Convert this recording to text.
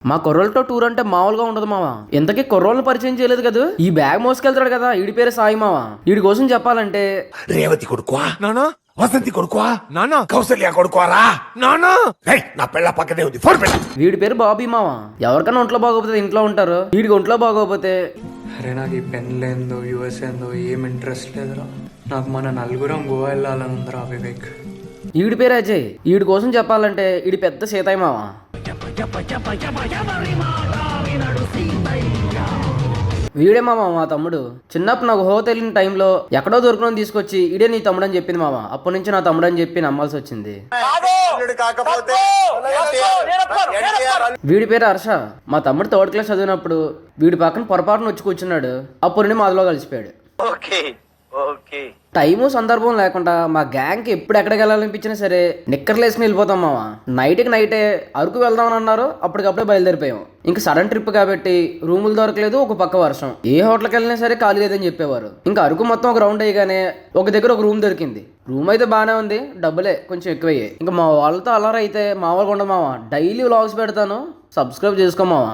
మా కుర్రోళ్ళతో టూర్ అంటే మామూలుగా ఉండదు మావా. ఇంతకీ కుర్రోళ్ళని పరిచయం చేయలేదు కదా. ఈ బ్యాగ్ మోసుకెళ్తాడు కదా, ఈడి పేరు సాయి మావా. వీడి కోసం చెప్పాలంటే రేవతి కొడుకువా నానా వసంతి కొడుకువా నానా కౌసల్య కొడుకువారా నానా నా పెళ్ళ పక్కనే ఉంది ఫోన్ పెట్ట వీడి పేరు బాబీ మావా. ఎవరికైనా ఒంట్లో బాగోపోతే ఇంట్లో ఉంటారు, వీడికి ఒంట్లో బాగోపోతే అరే నాకు ఈ పెన్ లేదో యూఎస్ ఏందో ఏం ఇంట్రెస్ట్ లేదురా. నాకు మన నలుగురం గోవా వెళ్ళాలని ఉందిరా వివేక్. వీడి పేరు అజయ్. వీడి కోసం చెప్పాలంటే వీడి పెద్ద సీతయ్య మావా. వీడే మామ మా తమ్ముడు. చిన్నప్పుడు నాకు హో తెలియని టైంలో ఎక్కడో దొరుకుని తీసుకొచ్చి ఇడే నీ తమ్ముడు అని చెప్పింది మామ. అప్పటి నుంచి నా తమ్ముడు అని చెప్పి నమ్మాల్సి వచ్చింది. వీడి పేరు హర్ష. మా తమ్ముడు థర్డ్ క్లాస్ చదివినప్పుడు వీడి పక్కన పొరపాటున వచ్చి కూర్చున్నాడు. అప్పుడు నుండి మాదిలో కలిసిపోయాడు. టైము సందర్భం లేకుండా మా గ్యాంగ్ కి ఎప్పుడు ఎక్కడికి వెళ్ళాలనిపించినా సరే నిక్కర్లు వేసుకుని వెళ్ళిపోతాం మామ. నైట్కి నైటే అరకు వెళ్దామని అన్నారు, అప్పటికప్పుడే బయలుదేరిపోయాం. ఇంకా సడన్ ట్రిప్ కాబట్టి రూములు దొరకలేదు, ఒక పక్క వర్షం. ఏ హోటల్కి వెళ్ళినా సరే ఖాళీ లేదని చెప్పేవారు. ఇంకా అరకు మొత్తం ఒక రౌండ్ అయ్యగానే ఒక దగ్గర ఒక రూమ్ దొరికింది. రూమ్ అయితే బాగానే ఉంది, డబ్బులే కొంచెం ఎక్కువయ్యాయి. ఇంకా మా వాళ్ళతో అలర్ అయితే మామూలుగా ఉండదు మామ. డైలీ వ్లాగ్స్ పెడతాను, సబ్స్క్రైబ్ చేసుకో మామ.